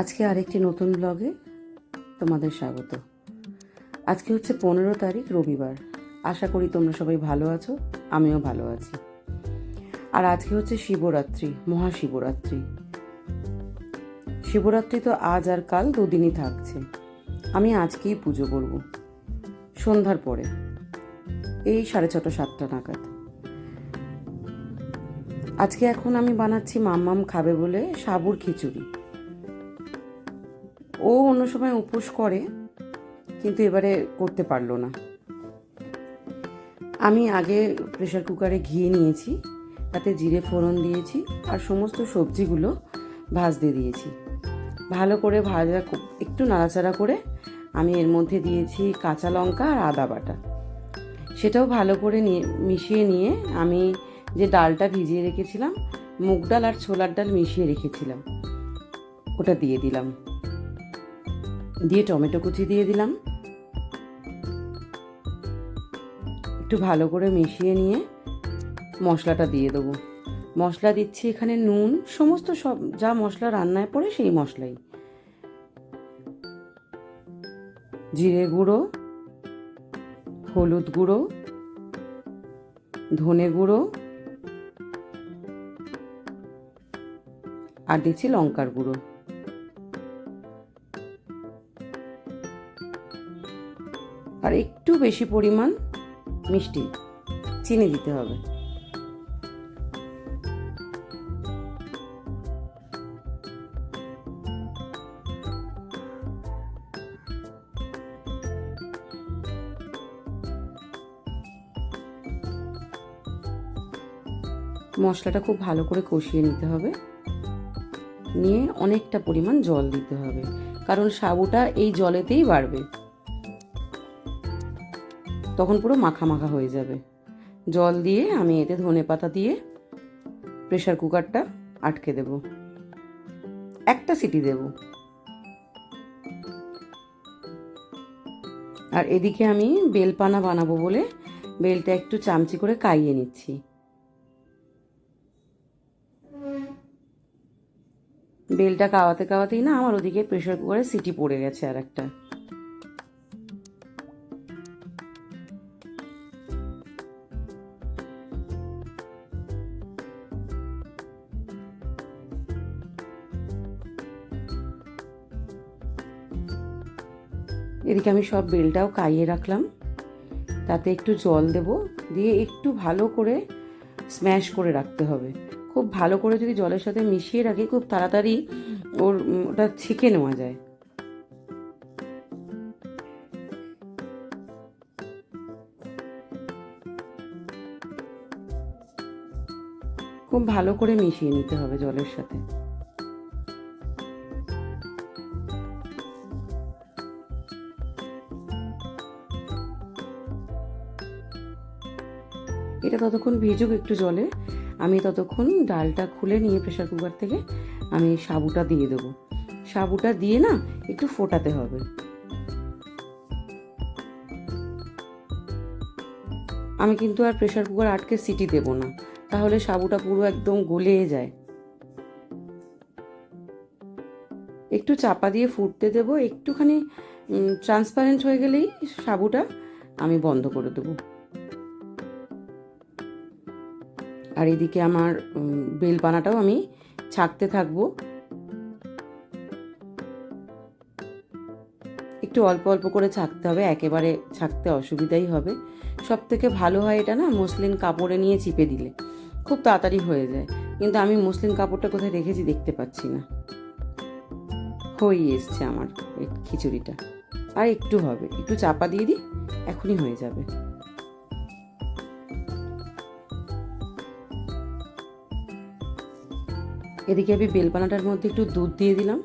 আজকে আরেকটি নতুন ব্লগে তোমাদের স্বাগত। আজকে হচ্ছে 15 তারিখ রবিবার। আশা করি তোমরা সবাই ভালো আছো, আমিও ভালো আছি। আর আজকে হচ্ছে শিবরাত্রি, মহাশিবরাত্রি। শিবরাত্রি তো আজ আর কাল দুদিনই থাকছে। আমি আজকেই পুজো করব সন্ধ্যার পরে, এই 6:30 7টা নাগাদ। আজকে এখন আমি বানাচ্ছি মাম্মাম খাবে বলে সাবুর খিচুড়ি। ও অন্য সময় উপোস করে, কিন্তু এবারে করতে পারলো না। আমি আগে প্রেসার কুকারে ঘি নিয়েছি, তাতে জিরে ফোড়ন দিয়েছি আর সমস্ত সবজিগুলো ভাজতে দিয়েছি। ভালো করে একটু নাড়াচাড়া করে আমি এর মধ্যে দিয়েছি কাঁচা লঙ্কা আর আদা বাটা। সেটাও ভালো করে মিশিয়ে নিয়ে আমি যে ডালটা ভিজিয়ে রেখেছিলাম, মুগ ডাল আর ছোলার ডাল মিশিয়ে রেখেছিলাম, ওটা দিয়ে দিলাম। দিয়ে টমেটো কুচি দিয়ে দিলাম। একটু ভালো করে মিশিয়ে নিয়ে মশলাটা দিয়ে দেবো। মশলা দিচ্ছি এখানে নুন, সমস্ত সব যা মশলা রান্নায় পড়ে সেই মশলাই। জিরে গুঁড়ো, হলুদ গুঁড়ো, ধনে গুঁড়ো আর দিচ্ছি লঙ্কার গুঁড়ো। আর একটু বেশি পরিমাণ মিষ্টি, চিনি দিতে হবে। মশলাটা খুব ভালো করে কষিয়ে নিতে হবে, নিয়ে অনেকটা পরিমাণ জল দিতে হবে, কারণ সাবুটা এই জলেতেই বাড়বে, তখন পুরো মাখা মাখা হয়ে যাবে। জল দিয়ে আমি এতে ধনেপাতা দিয়ে প্রেসার কুকারটা আটকে দেব, একটা সিটি দেব। আর এদিকে আমি বেলপানা বানাবো বলে বেলটা একটু চামচি করে কাইয়ে নিচ্ছি। বেলটা কাওয়াতে কাওয়াতেই না আমার ওদিকে প্রেসার কুকারে সিটি পড়ে গেছে আর একটা। এদিকে আমি সব বেলটাও কাইয়ে রাখলাম, তাতে একটু জল দেব, দিয়ে একটু ভালো করে স্ম্যাশ করে রাখতে হবে। খুব ভালো করে যদি জলের সাথে মিশিয়ে রাখি, খুব তাড়াতাড়ি ওটা ছেঁকে নেওয়া যায়। খুব ভালো করে মিশিয়ে নিতে হবে জলের সাথে। এটা ততক্ষণ ভিজুক একটু জলে, আমি ততক্ষণ ডালটা খুলে নিয়ে প্রেসার কুকার থেকে আমি সাবুটা দিয়ে দেবো। সাবুটা দিয়ে না একটু ফোটাতে হবে। আমি কিন্তু আর প্রেসার কুকার আটকে সিটি দেব না, তাহলে সাবুটা পুরো একদম গলে যায়। একটু চাপা দিয়ে ফুটতে দেব, একটুখানি ট্রান্সপারেন্ট হয়ে গেলেই সাবুটা আমি বন্ধ করে দেবো। আর এদিকে আমার বেলপানাটাও আমি ছাঁকতে থাকবো। একটু অল্প অল্প করে ছাঁকতে হবে, একেবারে ছাঁকতে অসুবিধাই হবে। সব থেকে ভালো হয় এটা না মসলিন কাপড়ে নিয়ে চিপে দিলে, খুব তাড়াতাড়ি হয়ে যায়। কিন্তু আমি মসলিন কাপড়টা কোথায় রেখেছি দেখতে পাচ্ছি না। হয়ে এসছে আমার এই খিচুড়িটা, আর একটু হবে, একটু চাপা দিয়ে দিই, এখনই হয়ে যাবে। এদিকে আমি বেলপানাটার মধ্যে একটু দুধ দিয়ে দিলাম,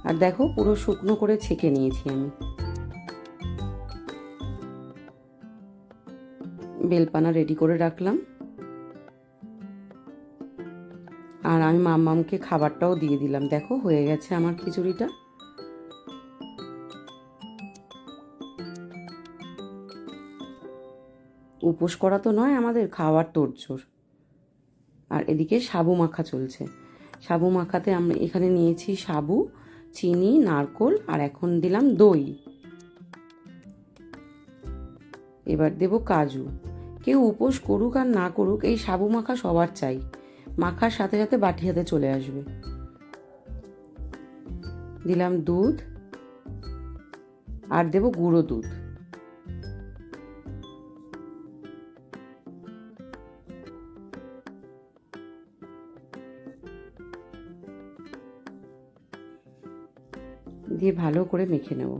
আর দেখো পুরো শুকনো করে ছেঁকে নিয়েছি আমি। বেলপানা রেডি করে রাখলাম, আর আমি মাম্মামকে খাবারটাও দিয়ে দিলাম। দেখো হয়ে গেছে আমার খিচুড়িটা। উপোস করা তো নয় আমাদের, খাওয়ার তোড়জোড়। আর এদিকে সাবু মাখা চলছে। সাবু মাখাতে আমি এখানে নিয়েছি সাবু, চিনি, নারকোল আর এখন দিলাম দই। এবার দেব কাজু। কেউ উপোস করুক আর না করুক, এই সাবু মাখা সবার চাই, মাখার সাথে সাথে বাটি হাতে চলে আসবে। দিলাম দুধ আর দেব গুঁড়ো দুধ। দিয়ে ভালো করে মেখে নেব।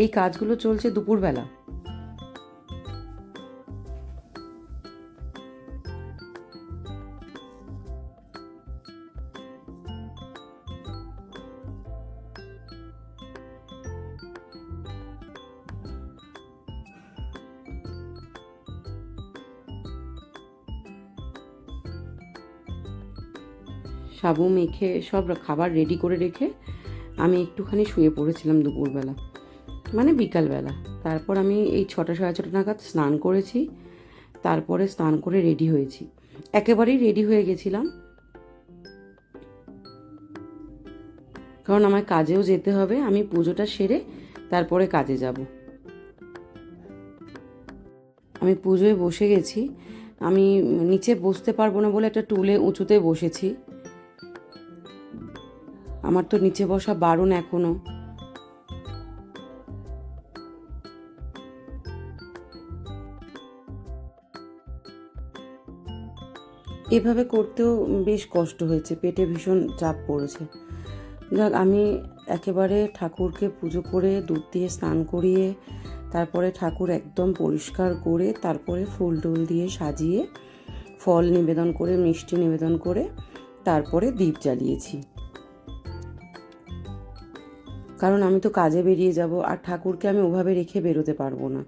এই কাজগুলো চলছে দুপুরবেলা। সাবু মেখে সব খাবার রেডি করে রেখে আমি একটুখানি শুয়ে পড়েছিলাম দুপুরবেলা, মানে বিকালবেলা। তারপর আমি এই 6টা সাড়ে 6টা নাগাদ স্নান করেছি। তারপরে স্নান করে রেডি হয়েছি, একেবারেই রেডি হয়ে গেছিলাম, কারণ আমার কাজেও যেতে হবে। আমি পুজোটা সেরে তারপরে কাজে যাব। আমি পুজোয় বসে গেছি। আমি নিচে বসতে পারবো না বলে একটা টুলে উঁচুতে বসেছি। আমার তো নিচে বসা বারণ এখনো। এভাবে করতেও বেশ কষ্ট হয়েছে, পেটে ভীষণ চাপ পড়েছে। যাক, আমি একেবারে ঠাকুরকে পুজো করে দুধ দিয়ে স্নান করিয়ে তারপরে ঠাকুর একদম পরিষ্কার করে তারপরে ফুল টুল দিয়ে সাজিয়ে ফল নিবেদন করে মিষ্টি নিবেদন করে তারপরে দীপ জ্বালিয়েছি। কারণ আমি তো কাজে বেরিয়ে যাব, আর ঠাকুরকে আমি ওভাবে রেখে বেরোতে পারবো না।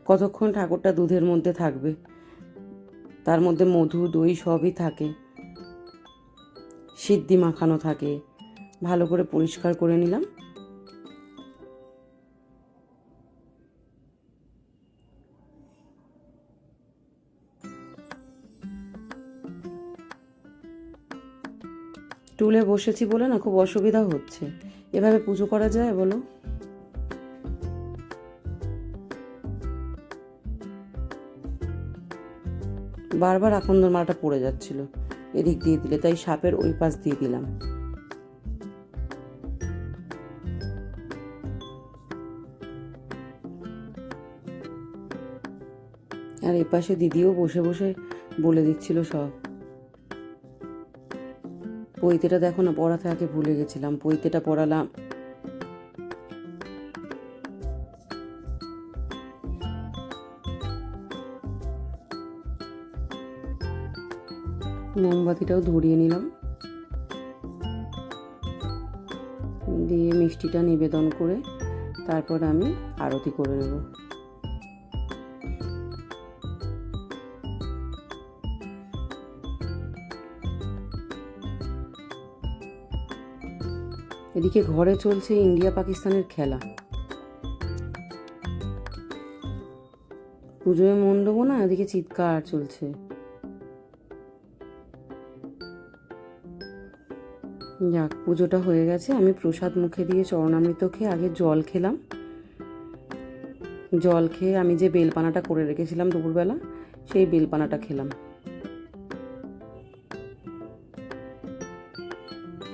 কতক্ষণ ঠাকুরটা দুধের মধ্যে থাকবে, তার মধ্যে মধু দই সবই থাকে, সিদ্ধি মাখানো থাকে। ভালো করে পরিষ্কার করে নিলাম। টুলে বসেছি বলে না খুব অসুবিধা হচ্ছে। এভাবে পুজো করা যায় বলো? বারবার আকন্দর মালাটা পড়ে যাচ্ছিল এদিক দিয়ে দিলে, তাই সাপের ওই পাশ দিয়ে দিলাম। আর এ পাশে দিদিও বসে বসে বলে দিচ্ছিল সব। পৈতেটা দেখো না, পড়াতে আগে ভুলে গেছিলাম, পৈতেটা পড়ালাম। মোমবাতিটাও ধরিয়ে নিলাম, দিয়ে মিষ্টিটা নিবেদন করে তারপর আমি আরতি করে নেব। এদিকে ঘরে চলছে ইন্ডিয়া পাকিস্তানের খেলা। পুজোয় মন দেবো না, এদিকে চিৎকার চলছে। যাক, পুজোটা হয়ে গেছে। আমি প্রসাদ মুখে দিয়ে চরণামৃত খেয়ে আগে জল খেলাম। জল খেয়ে আমি যে বেলপানাটা করে রেখেছিলাম দুপুরবেলা, সেই বেলপানাটা খেলাম।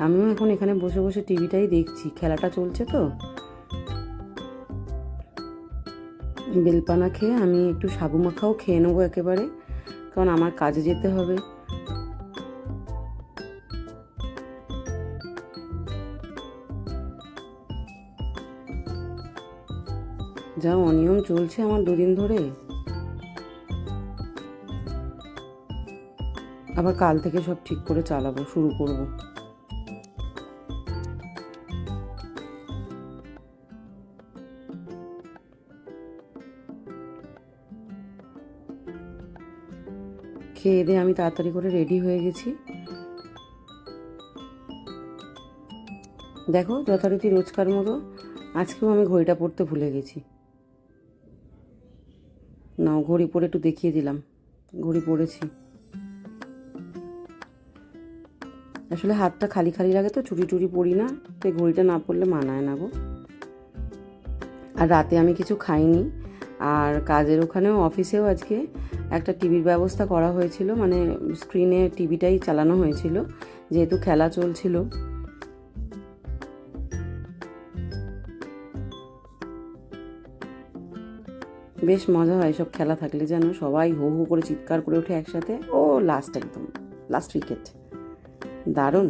আমিও এখন এখানে বসে বসে টিভিটাই দেখছি, খেলাটা চলছে তো। বেলপানা খেয়ে আমি একটু সাবু মাখাও খেয়ে নেবো একেবারে, কারণ আমার কাজে যেতে হবে। যা অনিয়ম চলছে আমার দুদিন ধরে, আবার কাল থেকে সব ঠিক করে চালাবো, শুরু করব। খেয়ে দিয়ে আমি তাড়াতাড়ি করে রেডি হয়ে গেছি। দেখো, যথারীতি রোজকার মতো আজকেও আমি ঘড়িটা পরতে ভুলে গেছি। নাও, ঘড়ি পরে একটু দেখিয়ে দিলাম ঘড়ি পরেছি। আসলে হাতটা খালি খালি লাগে তো, চুড়ি টুড়ি পরি না, তাই ঘড়িটা না পরলে মানায় না গো। আর রাতে আমি কিছু খাইনি। আর কাজের ওখানেও, অফিসেও আজকে একটা টিভির ব্যবস্থা করা হয়েছিল, মানে স্ক্রিনে টিভিটাই চালানো হয়েছিল যেহেতু খেলা চলছিল। বেশ মজা হয় সব খেলা থাকলে, যেন সবাই হো হো করে চিৎকার করে ওঠে একসাথে। ও লাস্ট, একদম লাস্ট উইকেট, দারুণ।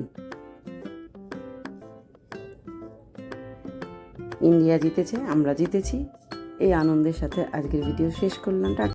ইন্ডিয়া জিতেছে, আমরা জিতেছি, এই আনন্দের সাথে আজকের ভিডিও শেষ করলাম।